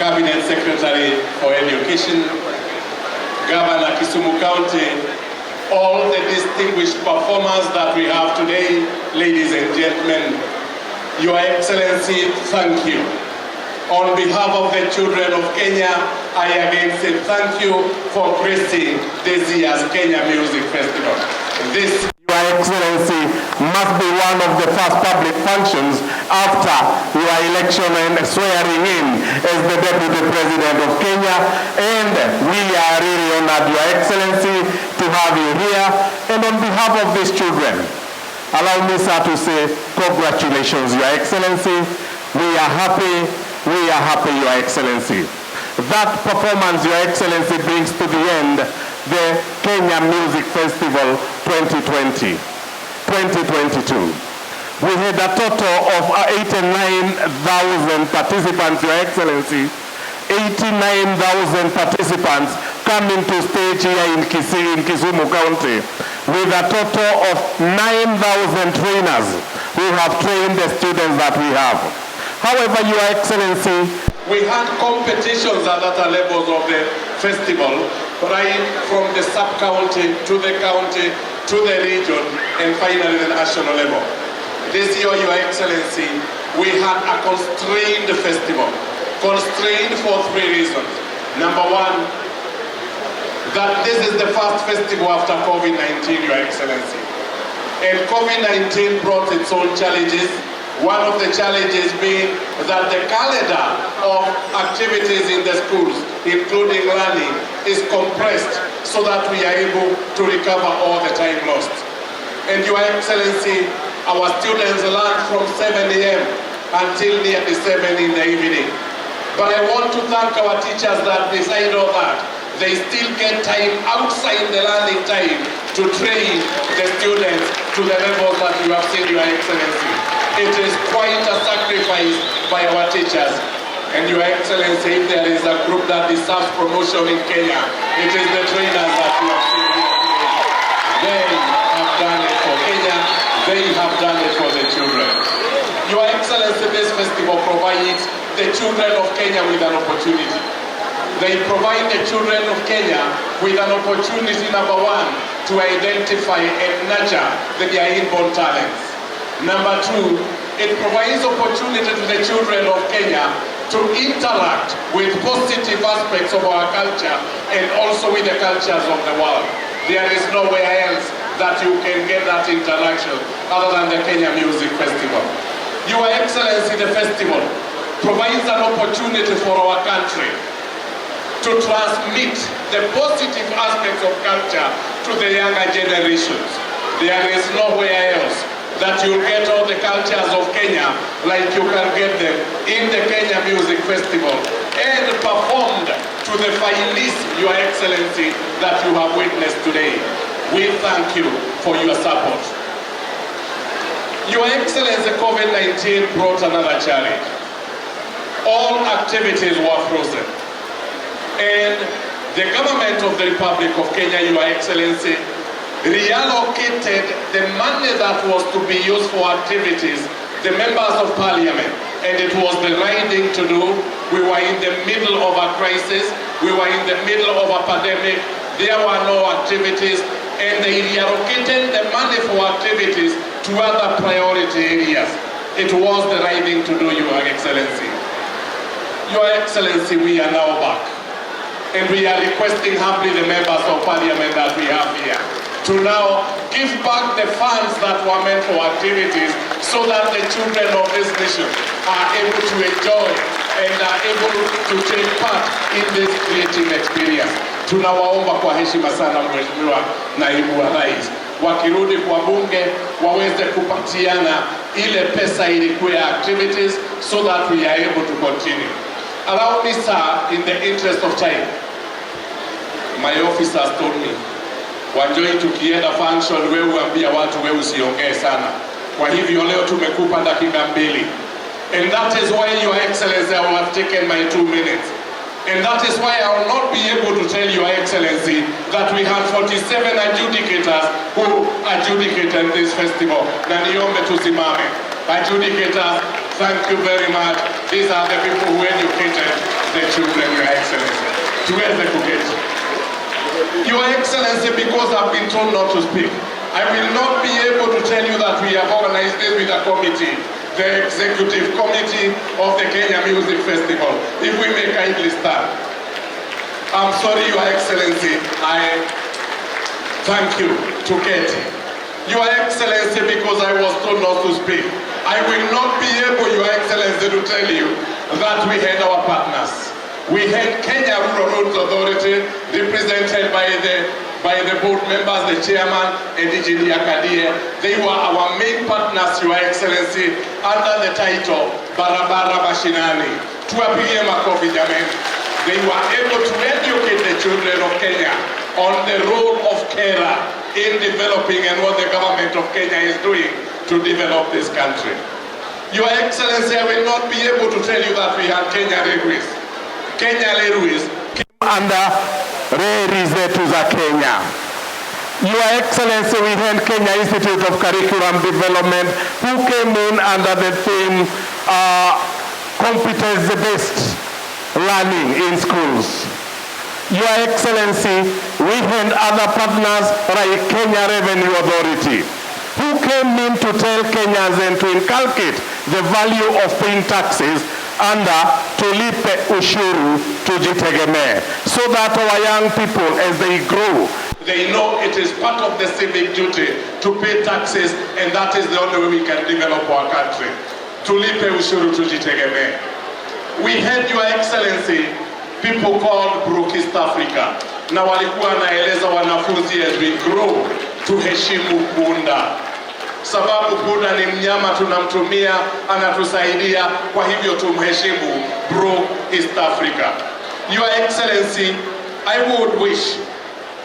Cabinet Secretary for Education, Governor Kisumu County, all the distinguished performers that we have today, ladies and gentlemen, Your Excellency, thank you. On behalf of the children of Kenya, I again say thank you for gracing this year's Kenya Music Festival. This, Your Excellency, must be one of the first public functions after your election and swearing in as the Deputy President of Kenya. And we are really honored, Your Excellency, to have you here. And on behalf of these children, allow me, sir, to say congratulations, Your Excellency. We are happy, Your Excellency. That performance, Your Excellency, brings to the end the Kenya Music Festival 2022. We had a total of 89,000 participants, Your Excellency. 89,000 participants coming to stage here in Kisumu County, with a total of 9,000 trainers who have trained the students that we have. However, Your Excellency, we had competitions at other levels of the festival, right from the sub-county to the county to the region and finally the national level. This year, Your Excellency, we had a constrained festival. Constrained for three reasons. Number one, that this is the first festival after COVID-19, Your Excellency. And COVID-19 brought its own challenges. One of the challenges being that the calendar of activities in the schools, including learning, is compressed so that we are able to recover all the time lost. And Your Excellency, our students learned from 7 a.m. until nearly 7 in the evening. But I want to thank our teachers that beside all that, they still get time outside the learning time to train the students to the level that you have seen, Your Excellency. It is quite a sacrifice by our teachers. And Your Excellency, if there is a group that deserves promotion in Kenya, it is the trainers that you have seen here today. They have done it for Kenya, they have done it for the children. Your Excellency, this festival provides the children of Kenya with an opportunity. They provide the children of Kenya with an opportunity, number one, to identify and nurture their inborn talents. Number two, it provides opportunity to the children of Kenya to interact with positive aspects of our culture and also with the cultures of the world. There is nowhere else that you can get that interaction other than the Kenya Music Festival. Your Excellency, the festival provides an opportunity for our country to transmit the positive aspects of culture to the younger generations. There is nowhere else that you'll get all the cultures of Kenya like you can get them in the Kenya Music Festival and performed to the finest, Your Excellency, that you have witnessed today. We thank you for your support. Your Excellency, COVID-19 brought another challenge. All activities were frozen. And the government of the Republic of Kenya, Your Excellency, reallocated the money that was to be used for activities, the members of parliament, and it was the right thing to do. We were in the middle of a crisis, we were in the middle of a pandemic, there were no activities, and they reallocated the money for activities to other priority areas. It was the right thing to do, Your Excellency. Your Excellency, we are now back. And we are requesting humbly the members of parliament that we have here to now give back the funds that were meant for activities so that the children of this nation are able to enjoy and are able to take part in this creative experience. Tunawaomba kwa heshima sana Mheshimiwa Naibu wa Rais, wakirudi kwa bunge waweze kupatiana ile pesa ilikuwa ya activities so that we are able to continue. Allow me, sir, in the interest of time, my officers told me, Wanjoi tukienda function wewe uambia watu wewe usiongee sana. Kwa hivyo leo tumekupa dakika 2. And that is why, Your Excellency, I will have taken my 2 minutes. And that is why I will not be able to tell Your Excellency that we had 47 adjudicators who adjudicated this festival. Na niombe tusimame. Adjudicators, Thank you very much. These are the people who educated the children, Your Excellency. Tuweze kuketi. Your Excellency, because I've been told not to speak, I will not be able to tell you that we have organized this with a committee, the executive committee of the Kenya Music Festival. If we may kindly stand. I'm sorry, Your Excellency, I thank you to Katie. Your Excellency, because I was told not to speak, I will not be able, Your Excellency, to tell you that we had our partners. We had Kenya Rural Roads Authority, represented by the board members, the chairman, and Engineer Kadie. They were our main partners, Your Excellency, under the title Barabara Mashinani. Tuwapigie makofi jameni. They were able to educate the children of Kenya on the role of carer in developing and what the government of Kenya is doing to develop this country. Your Excellency, I will not be able to tell you that we had Kenya Railways. Kenya Railways came under reli zetu za Kenya. Your Excellency, we had Kenya Institute of Curriculum Development, who came in under the theme competence-based learning in schools. Your Excellency, we had other partners like Kenya Revenue Authority, who came in to tell Kenyans and to inculcate the value of paying taxes under tulipe ushuru tujitegemee, so that our young people, as they grow, they know it is part of the civic duty to pay taxes, and that is the only way we can develop our country. Tulipe ushuru tujitegemee. We had, Your Excellency, people called Brook East Africa. Na walikuwa naeleza wanafunzi as we grow tuheshimu punda. Sababu punda ni mnyama tunamtumia, anatusaidia, kwa hivyo tumheshimu Brook East Africa. Your Excellency, I would wish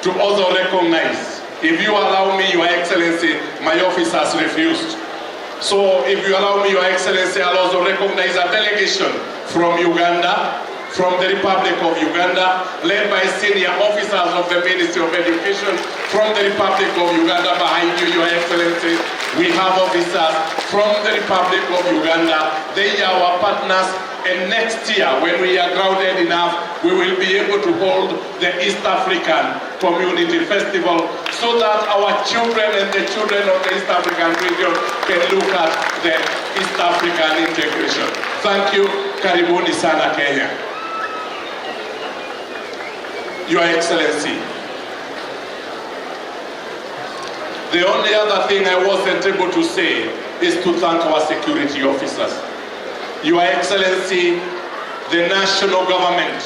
to also recognize, if you allow me, Your Excellency, my office has refused. So if you allow me, Your Excellency, I'll also recognize a delegation from Uganda, from the Republic of Uganda, led by senior officers of the Ministry of Education, from the Republic of Uganda. Behind you, Your Excellency, we have officers from the Republic of Uganda. They are our partners, and next year, when we are grounded enough, we will be able to hold the East African Community Festival, so that our children and the children of the East African region can look at the East African integration. Thank you. Karibuni sana Kenya. Your Excellency, the only other thing I wasn't able to say is to thank our security officers. Your Excellency, the national government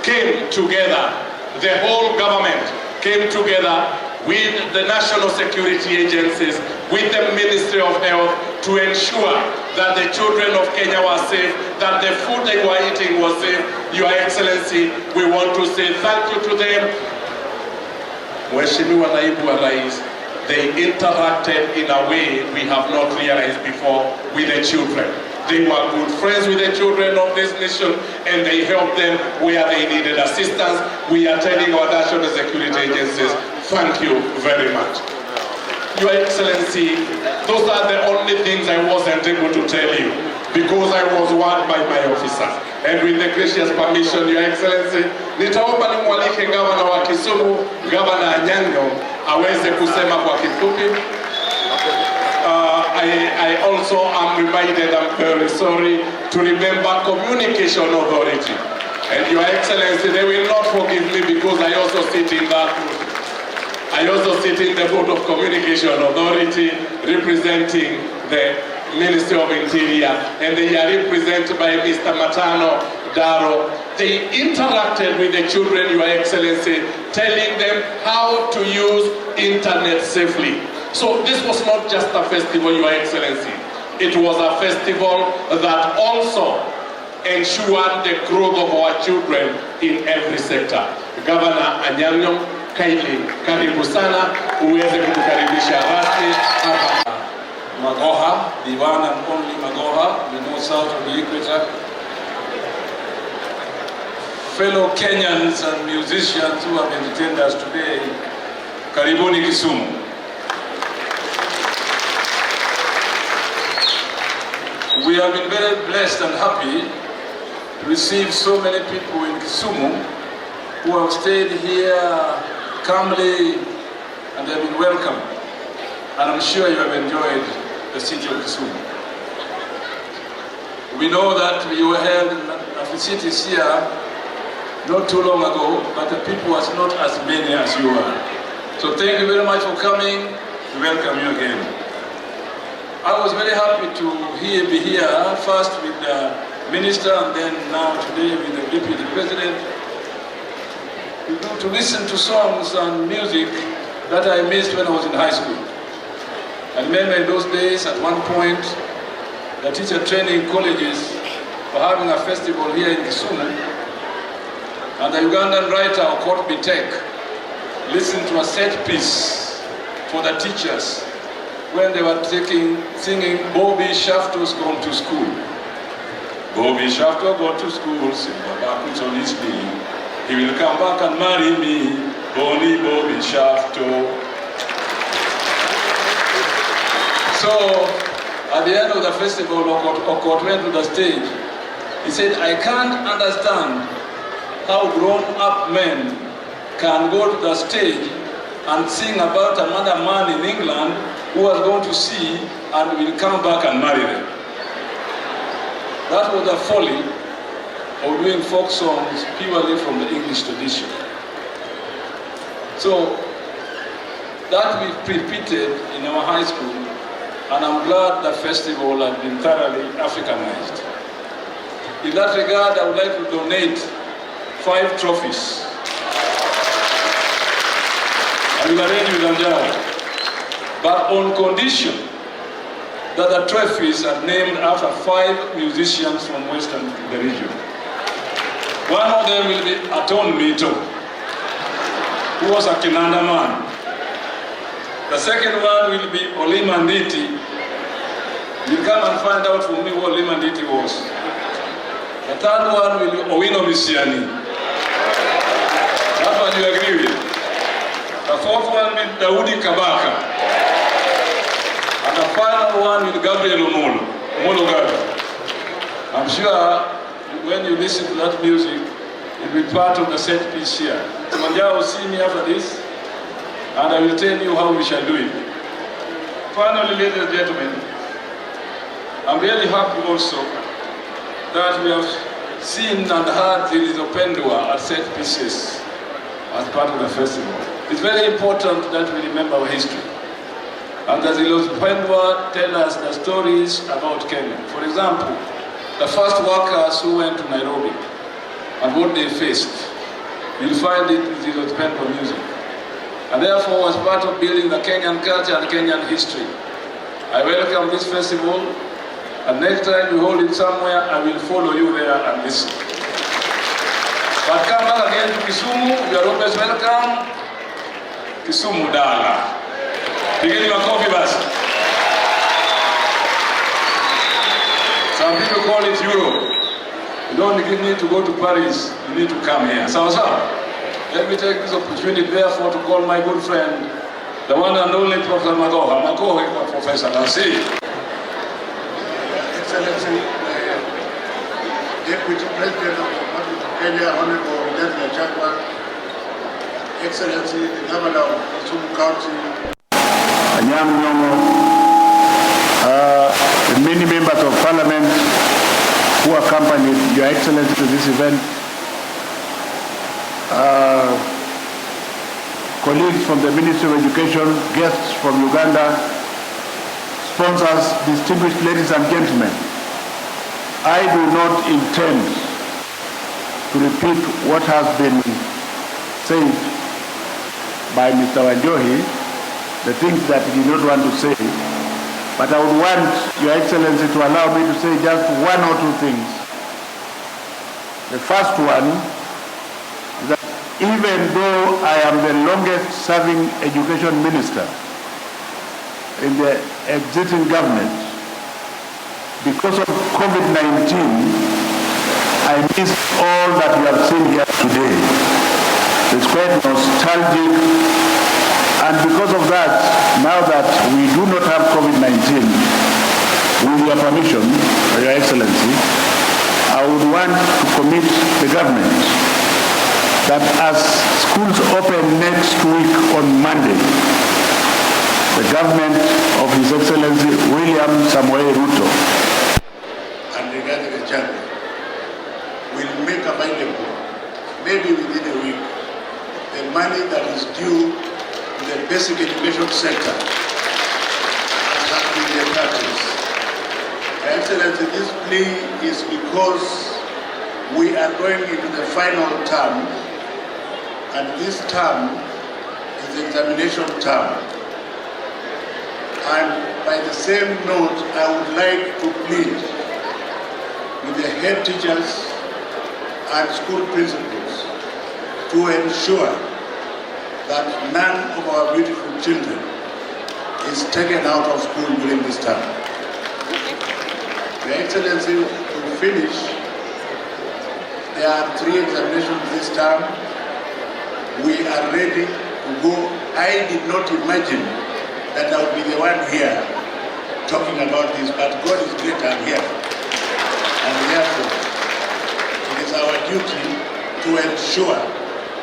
came together, the whole government came together with the national security agencies, with the Ministry of Health, to ensure that the children of Kenya were safe, that the food they were eating was safe. Your Excellency, we want to say thank you to them. Mheshimiwa Naibu wa Rais, they interacted in a way we have not realized before with the children. They were good friends with the children of this nation, and they helped them where they needed assistance. We are telling our national security agencies, thank you very much. Your Excellency, those are the only things I wasn't able to tell you, because I was warned by my officer. And with the gracious permission, Your Excellency, nitaomba nimwalike gavana wa Kisumu, Gavana Anyang, aweze kusema kwa kifupi. I also am reminded, I'm very sorry, to remember Communication Authority. And Your Excellency, they will not forgive me, because I also sit in that board. I also sit in the Board of Communication Authority, representing the Ministry of Interior, and they are represented by Mr. Matano Daro. They interacted with the children, Your Excellency, telling them how to use internet safely. So this was not just a festival, Your Excellency. It was a festival that also ensured the growth of our children in every sector. Governor Anyang, kindly karibu sana uweze kutukaribisha rasmi hapa Magoha, the one and only Magoha, the north south of the equator. Fellow Kenyans and musicians who have entertained us today, karibuni Kisumu. We have been very blessed and happy to receive so many people in Kisumu who have stayed here calmly and they have been welcome. And I'm sure you have enjoyed the city of Kisumu. We know that you were held at the cities here not too long ago, but the people was not as many as you are. So thank you very much for coming. We welcome you again. I was very happy to be here, first with the minister and then now today with the deputy president, to listen to songs and music that I missed when I was in high school. I remember in those days, at one point, the teacher training colleges were having a festival here in Kisumu, and the Ugandan writer Okot Bitek listened to a set piece for the teachers when they were singing Bobby Shafto's Gone to School. Bobby Shafto got to school, silver buckets on his knee. He will come back and marry me, Bonnie Bobby Shafto. So, at the end of the festival, Okot went to the stage. He said, I can't understand how grown-up men can go to the stage and sing about another man in England who was going to see and will come back and marry them. That was the folly of doing folk songs purely from the English tradition. So that we repeated in our high school, and I'm glad the festival has been thoroughly Africanized. In that regard, I would like to donate 5 trophies. I will arrange with Anyang, but on condition that the trophies are named after 5 musicians from Western the region. One of them will be Aton Mito, who was a Kinanda man. The second one will be Olima Nditi. You'll come and find out from me what Olima Nditi was. The third one will be Owino Misiani. That one you agree with. The fourth one will be Daudi Kabaka. And the final one with Gabriel Omolo. I'm sure when you listen to that music, it will be part of the set piece here. Manja will see me after this, and I will tell you how we shall do it. Finally, ladies and gentlemen, I'm really happy also that we have seen and heard the Pendua at set pieces as part of the festival. It's very important that we remember our history. And the Pendua tell us the stories about Kenya. For example, the first workers who went to Nairobi and what they faced, you'll find it in the Pendua music. And therefore, as part of building the Kenyan culture and Kenyan history, I welcome this festival, and next time you hold it somewhere, I will follow you there and listen. But come back again to Kisumu, you are always welcome. Kisumu Dala. Begin your coffee bus. Some people call it Europe. You don't need to go to Paris, you need to come here. So, let me take this opportunity, therefore, to call my good friend, the one and only Professor Magoha. Magoha is a professor, now see. Excellency, Deputy President of the Republic of Kenya, Honorable Gachagua, Excellency, the Governor of Kisumu County, Anyang, Nyong'o, the many members of Parliament who accompanied Your Excellency to this event, colleagues from the Ministry of Education, guests from Uganda, sponsors, distinguished ladies and gentlemen, I do not intend to repeat what has been said by Mr. Wanjohi, the things that he did not want to say, but I would want Your Excellency to allow me to say just 1 or 2 things. The first one is that even though I am the longest serving education minister in the existing government, because of COVID-19, I miss all that you have seen here today. It's quite nostalgic. And because of that, now that we do not have COVID-19, with your permission, Your Excellency, I would want to commit the government that as schools open next week on Monday, the government of His Excellency William Samoei Ruto and Rigathi Gachagua will make available, maybe within a week, the money that is due to the basic education sector as has been their practice. Your Excellency, this plea is because we are going into the final term, and this term is the examination term. And by the same note, I would like to plead with the head teachers and school principals to ensure that none of our beautiful children is taken out of school during this term. Your Excellency, to finish, there are 3 examinations this term. We are ready to go. I did not imagine that I would be the one here talking about this, but God is great, I'm here. And therefore, it is our duty to ensure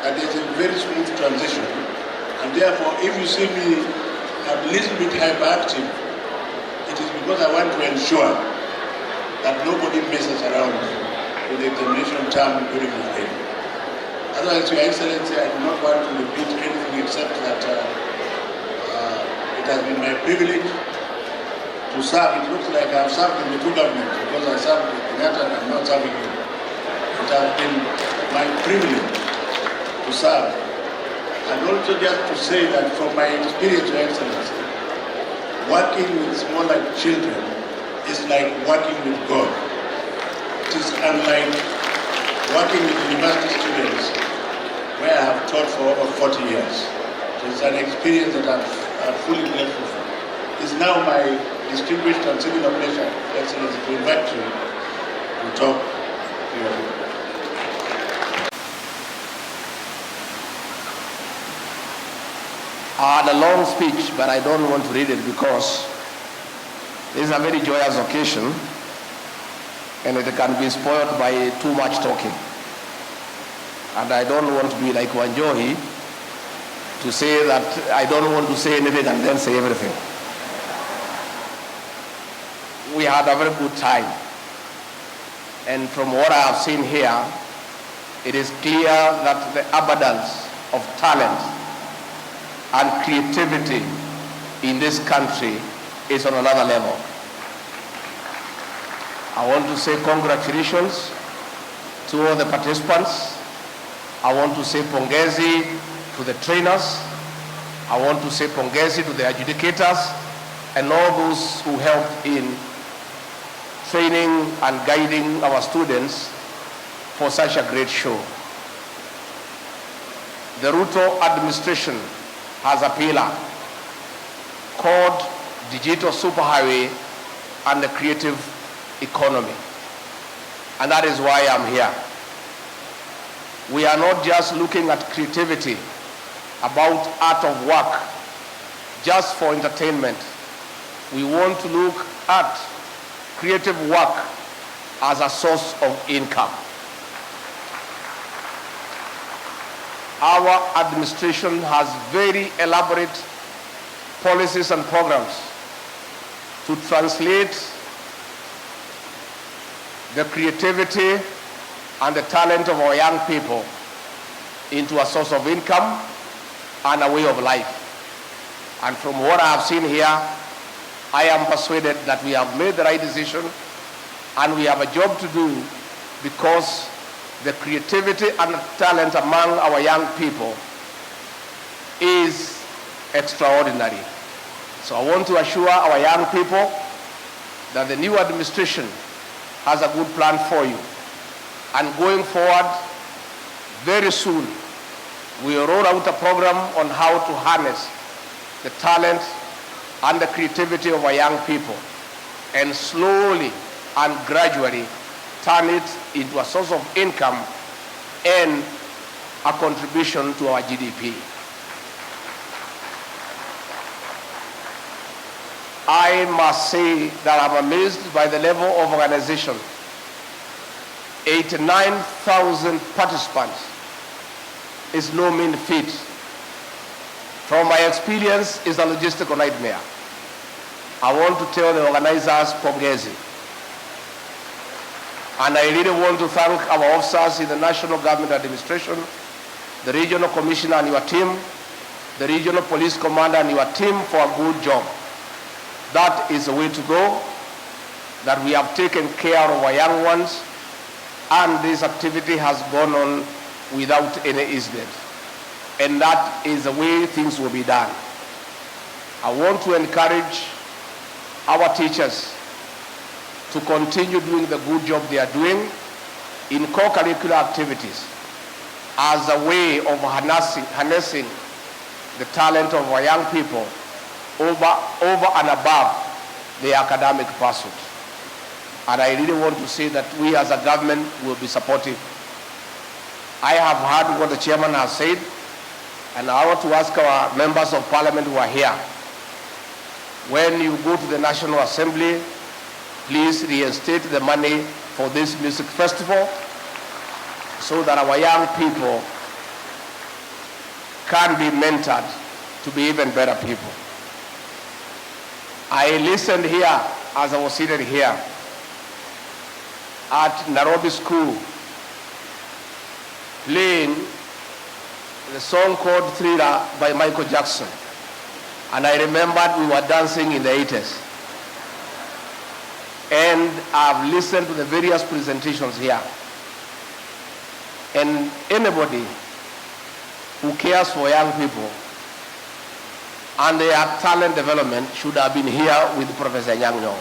that there is a very smooth transition. And therefore, if you see me a little bit hyperactive, it is because I want to ensure that nobody messes around with the examination term during the day. Otherwise, Your Excellency, I do not want to repeat anything except that it has been my privilege to serve. It looks like I have served in the 2 governments because I served in Kenyatta and I'm not serving you. It has been my privilege to serve. And also just to say that from my experience, Your Excellency, working with smaller children is like working with God. It is unlike working with university students where I have taught for over 40 years. It is an experience that I'm fully grateful for. It's now my distinguished and singular pleasure, Excellency, to invite you to talk to your people. I had a long speech, but I don't want to read it because this is a very joyous occasion and it can be spoiled by too much talking. And I don't want to be like Wanjohi to say that I don't want to say anything and then say everything. We had a very good time. And from what I have seen here, it is clear that the abundance of talent and creativity in this country is on another level. I want to say congratulations to all the participants. I want to say pongezi to the trainers. I want to say pongezi to the adjudicators and all those who helped in training and guiding our students for such a great show. The Ruto administration has a pillar called Digital Superhighway and the Creative Economy. And that is why I'm here. We are not just looking at creativity, about art of work, just for entertainment. We want to look at creative work as a source of income. Our administration has very elaborate policies and programs to translate the creativity and the talent of our young people into a source of income and a way of life. And from what I have seen here, I am persuaded that we have made the right decision and we have a job to do because the creativity and talent among our young people is extraordinary. So I want to assure our young people that the new administration has a good plan for you. And going forward, very soon, we will roll out a program on how to harness the talent and the creativity of our young people and slowly and gradually turn it into a source of income and a contribution to our GDP. I must say that I'm amazed by the level of organization. 89,000 participants is no mean feat. From my experience, it's a logistical nightmare. I want to tell the organizers, pongezi. And I really want to thank our officers in the National Government Administration, the Regional Commissioner and your team, the Regional Police Commander and your team for a good job. That is the way to go, that we have taken care of our young ones, and this activity has gone on without any incident. And that is the way things will be done. I want to encourage our teachers to continue doing the good job they are doing in co-curricular activities as a way of harnessing the talent of our young people over and above the academic pursuit. And I really want to say that we as a government will be supportive. I have heard what the chairman has said, and I want to ask our members of parliament who are here, when you go to the National Assembly, please reinstate the money for this music festival so that our young people can be mentored to be even better people. I listened here as I was seated here at Nairobi School playing the song called Thriller by Michael Jackson. And I remembered we were dancing in the 80s. And I've listened to the various presentations here. And anybody who cares for young people and their talent development should have been here with Professor Nyong'o.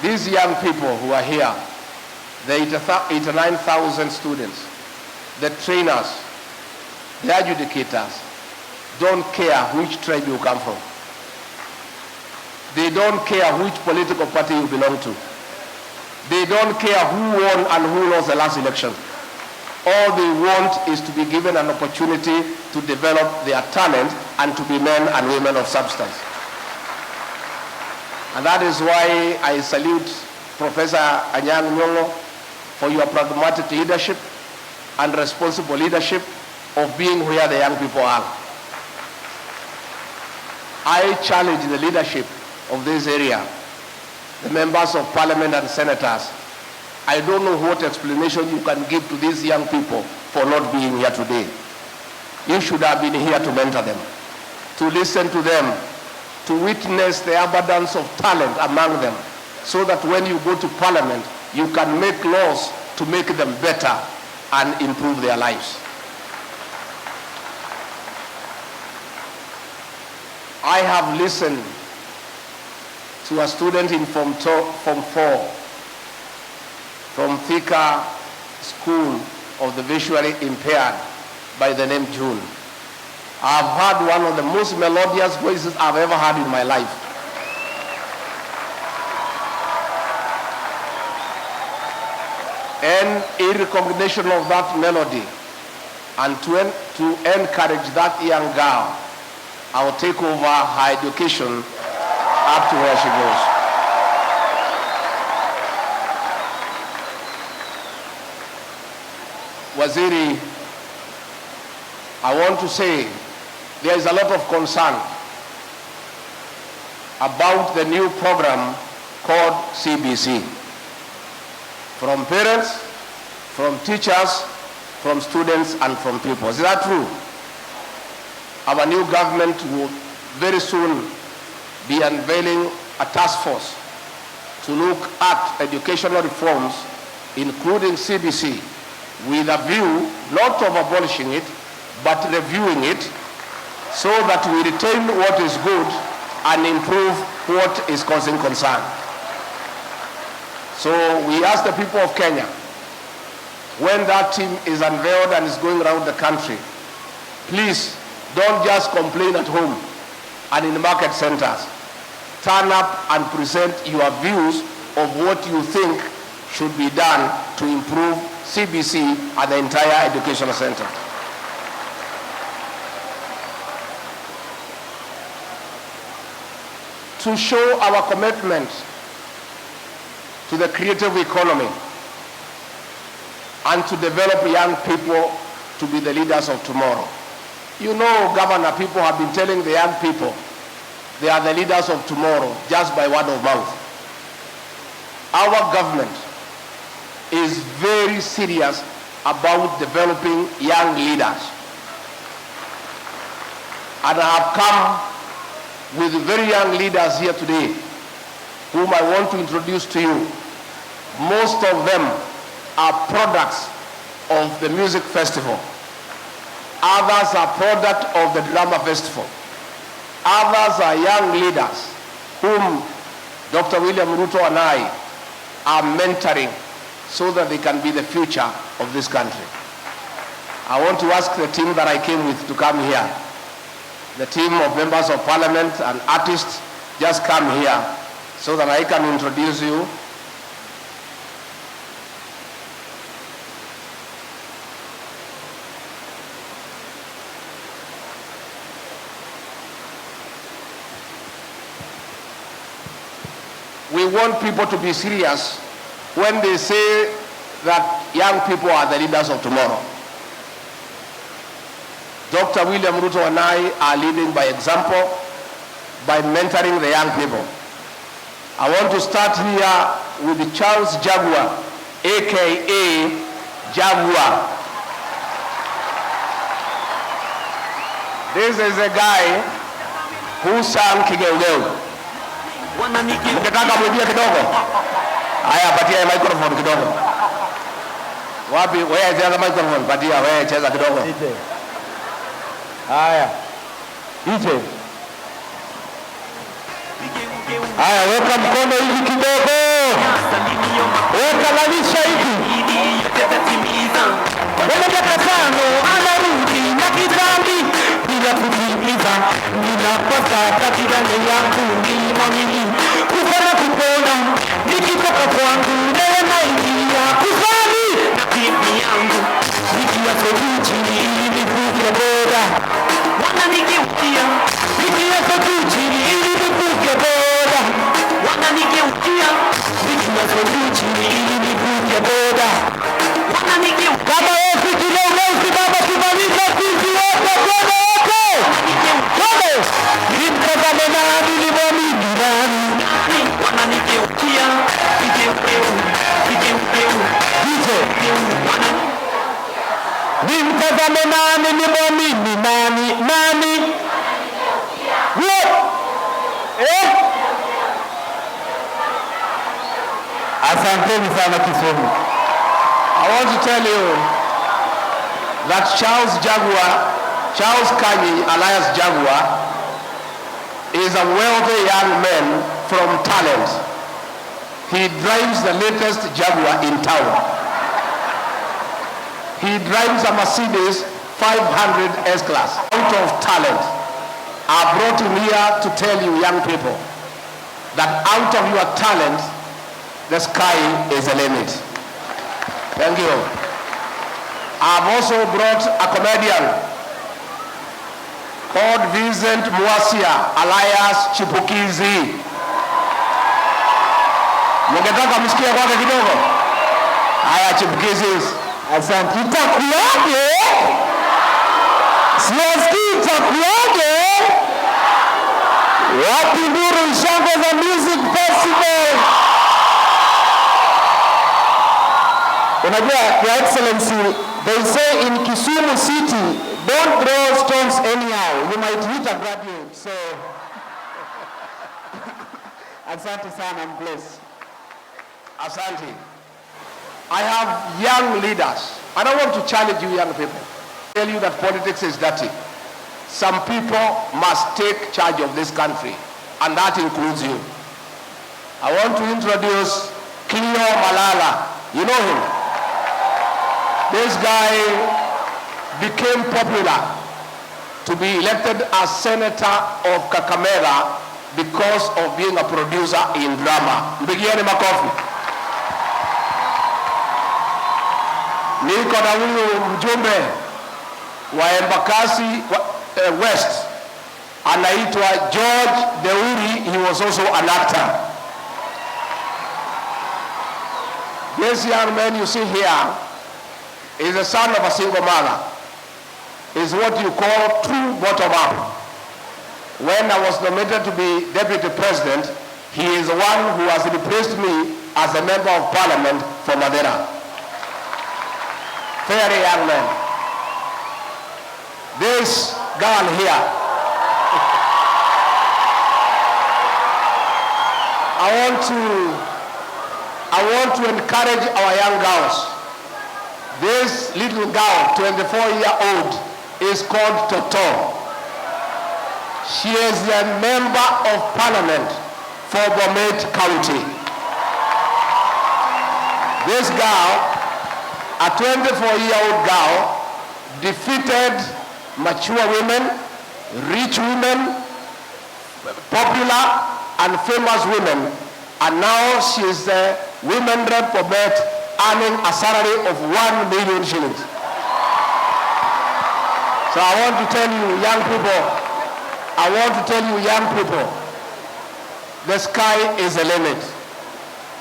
These young people who are here, the 89,000 students, the trainers, the adjudicators, don't care which tribe you come from. They don't care which political party you belong to. They don't care who won and who lost the last election. All they want is to be given an opportunity to develop their talent and to be men and women of substance. And that is why I salute Professor Anyang for your pragmatic leadership and responsible leadership of being where the young people are. I challenge the leadership of this area, the members of parliament and senators. I don't know what explanation you can give to these young people for not being here today. You should have been here to mentor them, to listen to them, to witness the abundance of talent among them, so that when you go to parliament, you can make laws to make them better and improve their lives. I have listened to a student in Form 4 from Thika School of the Visually Impaired by the name June. I've heard one of the most melodious voices I've ever heard in my life. And in recognition of that melody, and to encourage that young girl, I will take over her education up to where she goes. Waziri, I want to say there is a lot of concern about the new program called CBC. From parents, from teachers, from students, and from people. Is that true? Our new government will very soon be unveiling a task force to look at educational reforms, including CBC, with a view not of abolishing it, but reviewing it so that we retain what is good and improve what is causing concern. So we ask the people of Kenya, when that team is unveiled and is going around the country, please don't just complain at home and in the market centers. Turn up and present your views of what you think should be done to improve CBC and the entire educational center. to show our commitment to the creative economy and to develop young people to be the leaders of tomorrow. You know, Governor, people have been telling the young people they are the leaders of tomorrow just by word of mouth. Our government is very serious about developing young leaders. And I have come with very young leaders here today whom I want to introduce to you. Most of them are products of the music festival. Others are product of the drama festival. Others are young leaders whom Dr. William Ruto and I are mentoring so that they can be the future of this country. I want to ask the team that I came with to come here. The team of members of parliament and artists, just come here so that I can introduce you. We want people to be serious when they say that young people are the leaders of tomorrow. Dr. William Ruto and I are leading by example, by mentoring the young people. I want to start here with Charles Jaguar, aka Jaguar. This is a guy who sang Kigeugeu. Mkitaka mwibia kidogo? Haya, patia microphone kidogo. Wapi? Wewe cheza microphone, patia wewe cheza kidogo. Haya. DJ. Haya, weka mkono hivi kidogo. Weka lanisha hivi. Weka tano anarudi na kidhambi bila kutimiza. Ninapata katika yangu mimi. Kufanya kupona nikitoka kwangu neema ingia kuzali na bibi yangu nikia sojuchi ili nivuke bora wana nikiukia nikia sojuchi ili nivuke bora wana nikiukia nikia sojuchi ili nivuke bora wana nikiukia kama wewe kile wewe baba kumaliza sisi wote wote nimtazame nani nilimwamini nani wana nikiukia nimtazame nani nimwamini nani asanteni sana Kisumu. I want to tell you that Charles Kanyi alias Jaguar is a wealthy young man from talent. He drives the latest Jaguar in town. He drives a Mercedes 500 S-Class. Out of talent, I brought him here to tell you young people that out of your talent, the sky is the limit. Thank you. I've also brought a comedian called Vincent Mwasia alias Chipukizi. Mungetaka msikia kwake kidogo? Haya, Chipukizi. Asante. Itakuwaje? Siwasikii itakuwaje? Wapi nduru shangwe za music festival? Unajua, Your Excellency, they say in Kisumu City, don't throw stones anyhow. You might hit a graduate. So, asante sana, I'm blessed. Asante. I have young leaders, and I want to challenge you young people. Tell you that politics is dirty. Some people must take charge of this country, and that includes you. I want to introduce Cleo Malala. You know him? This guy became popular to be elected as senator of Kakamega because of being a producer in drama. Mpigieni makofi. Niko na huyu mjumbe wa Embakasi West anaitwa George Deuri. He was also an actor. This young man you see here is the son of a single mother. Is what you call true bottom up. When I was nominated to be deputy president, he is the one who has replaced me as a member of parliament for Madeira. Very young man. This girl here, I want to encourage our young girls. This little girl, 24-year-old, is called Toto. She is a member of parliament for Bomet County. This girl, a 24-year-old girl, defeated mature women, rich women, popular and famous women, and now she is a women rep for Bomet, earning a salary of 1 million shillings. So I want to tell you young people, the sky is the limit.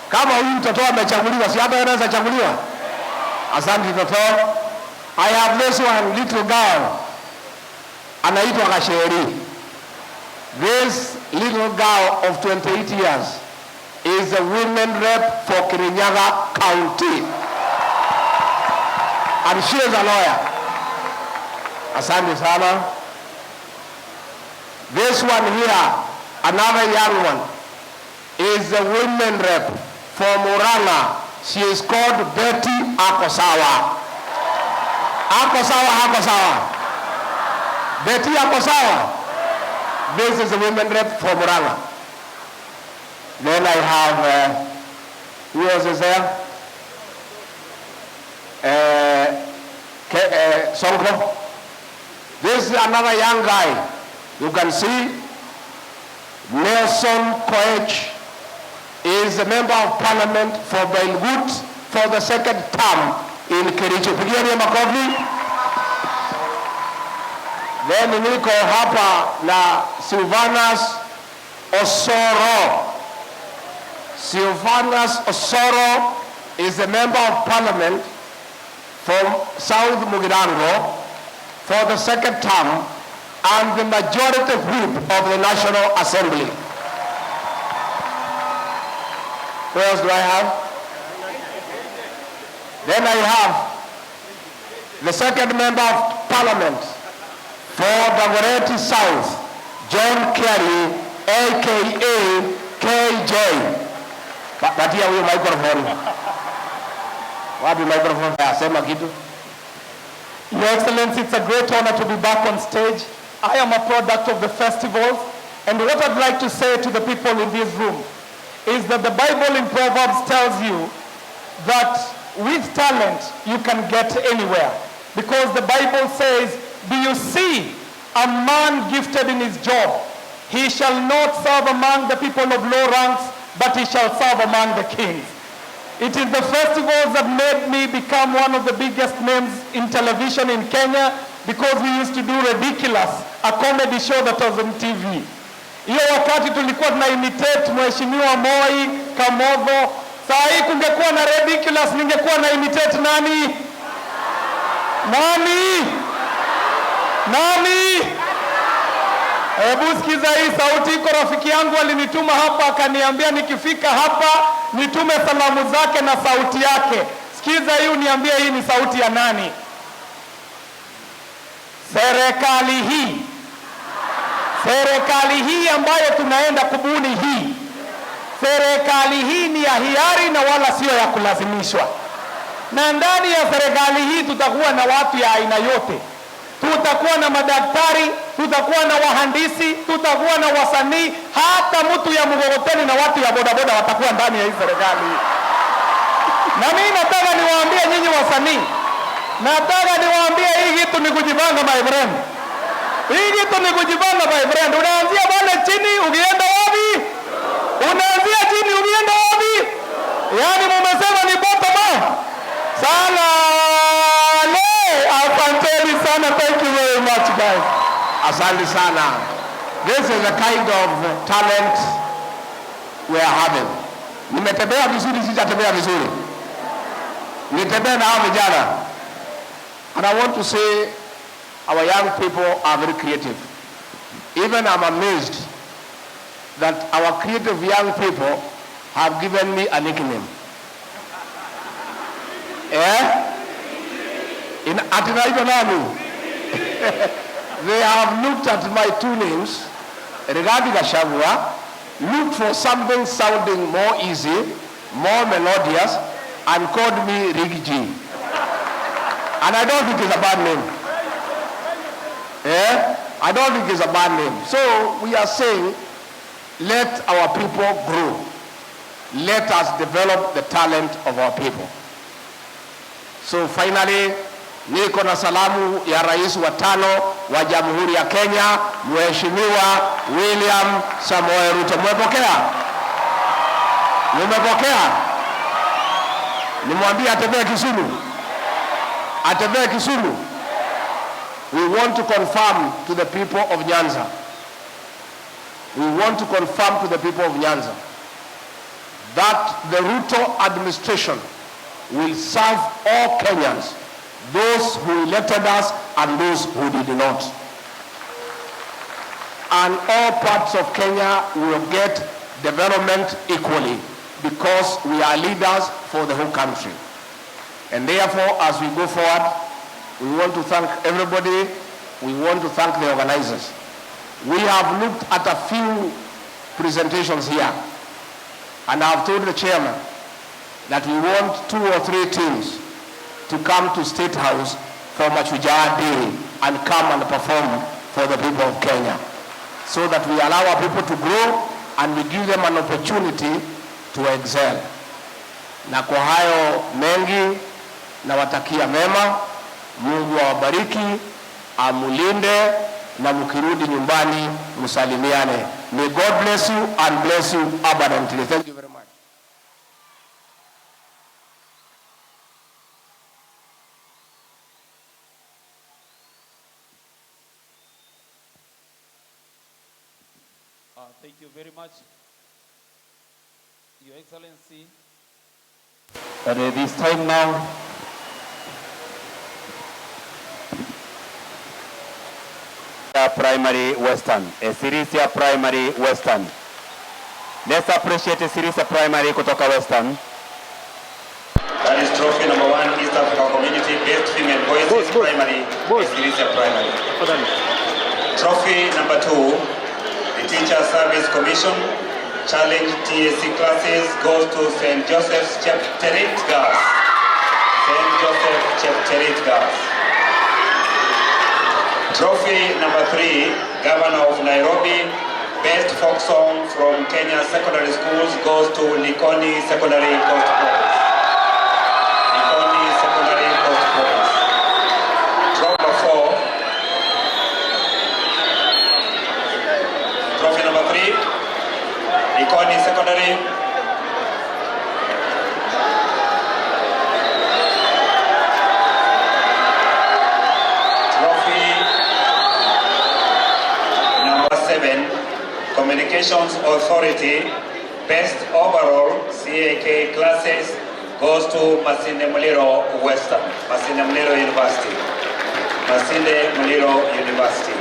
Kama huyu mtoto amechaguliwa, si hata anaweza chaguliwa? Asante mtoto. I have this one little girl, anaitwa Gachagua. This little girl of 28 years is a women rep for Kirinyaga County. And she is a lawyer. Asante sana. This one here, another young one, is a women rep for Muranga. She is called Betty Akosawa. Akosawa. Betty Akosawa. This is a women rep for Muranga. Then I have, who else is there? Sonko. This is another young guy. You can see Nelson Koech is a member of parliament for Belgut for the second term in Kericho. Pigeni makofi. Then niko hapa na Sylvanus Osoro. Sylvanus Osoro is a member of parliament from South Mugirango for the second term and the majority whip of the National Assembly. Who else do I have? Then I have the second member of parliament for Dagoretti South, John Kelly, aka KJ. Patia huyo microphone. Wapi microphone? Sema kitu. Your Excellency, it's a great honor to be back on stage. I am a product of the festival, and what I'd like to say to the people in this room is that the Bible in Proverbs tells you that with talent you can get anywhere. Because the Bible says, do you see a man gifted in his job? He shall not serve among the people of low ranks, but he shall serve among the kings. It is the festivals that made me become one of the biggest names in television in Kenya, because we used to do Ridiculous, a comedy show that was on TV. Hiyo wakati tulikuwa tuna imitate Mheshimiwa Moi, Kamodho. Saa hii kungekuwa na Ridiculous, ningekuwa na imitate nani? Hebu sikiza hii sauti. Iko rafiki yangu alinituma hapa akaniambia nikifika hapa nitume salamu zake na sauti yake. Sikiza hii uniambie hii ni sauti ya nani? Serikali hii ambayo tunaenda kubuni hii. Serikali hii ni ya hiari na wala sio ya kulazimishwa. Na ndani ya serikali hii tutakuwa na watu ya aina yote. Tutakuwa na madaktari, tutakuwa na wahandisi, tutakuwa na wasanii, hata mtu ya mgogoteni na watu ya bodaboda watakuwa ndani ya hii serikali. Na mimi nataka niwaambie nyinyi wasanii, nataka niwaambie hii kitu ni kujipanga my friend. Hii kitu ni kujipanga my friend. Unaanzia pale chini ukienda wapi? Unaanzia chini ukienda wapi? Yaani mumesema ni bottom up. Asanteni sana, thank you very much guys. Asante sana. This is the kind of talent we are having. Nimetembea vizuri, sijatembea vizuri. Nitembea na hao vijana. And I want to say our young people are very creative. Even I'm amazed that our creative young people have given me a nickname. In Atinaito Nanu. They have looked at my two names, regarding Gachagua, looked for something sounding more easy, more melodious, and called me Riggy. And I don't think it's a bad name. I don't think it's a bad name. So we are saying, let our people grow. Let us develop the talent of our people. So finally, niko na salamu ya rais wa tano wa Jamhuri ya Kenya, Mheshimiwa William Samoei Ruto. Mmepokea? Mmepokea? Nimwambie atembee Kisumu. Atembee Kisumu. We want to confirm to the people of Nyanza. We want to confirm to the people of Nyanza that the Ruto administration will serve all Kenyans, those who elected us and those who did not. And all parts of Kenya will get development equally because we are leaders for the whole country. And therefore, as we go forward, we want to thank everybody. We want to thank the organizers. We have looked at a few presentations here, and I have told the chairman that we want 2 or 3 teams to come to State House for Mashujaa Day and come and perform for the people of Kenya, so that we allow our people to grow and we give them an opportunity to excel. Na kwa hayo mengi nawatakia mema, Mungu awabariki, amulinde, na mkirudi nyumbani msalimiane. May God bless you and bless you abundantly. Thank you very much. Thank you very much, Your Excellency. But at this time now, Primary Western, Sirisia Primary Western. Let's appreciate Sirisia Primary kutoka Western. That is trophy number 1, East Africa Community Best Female Voices Primary, Sirisia Primary. Trophy number 2, the Teacher Service Commission Challenge TSC classes goes to St. Joseph's Chepterit Girls. St. Joseph Chepterit Girls. Trophy number 3, Governor of Nairobi, Best Folk Song from Kenya Secondary Schools goes to Likoni Secondary Coast Boys. Likoni Secondary Coast Boys. Trophy number 4. Trophy number 3, Likoni Secondary. Communications Authority, Best Overall CAK classes goes to Masinde Muliro Western, Masinde Muliro University. Masinde Muliro University.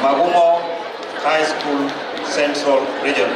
Magoha High School, Central Region.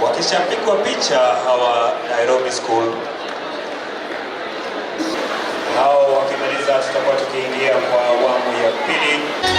Wakishapigwa picha hawa Nairobi School, hao wakimaliza tutakuwa tukiingia kwa awamu ya pili.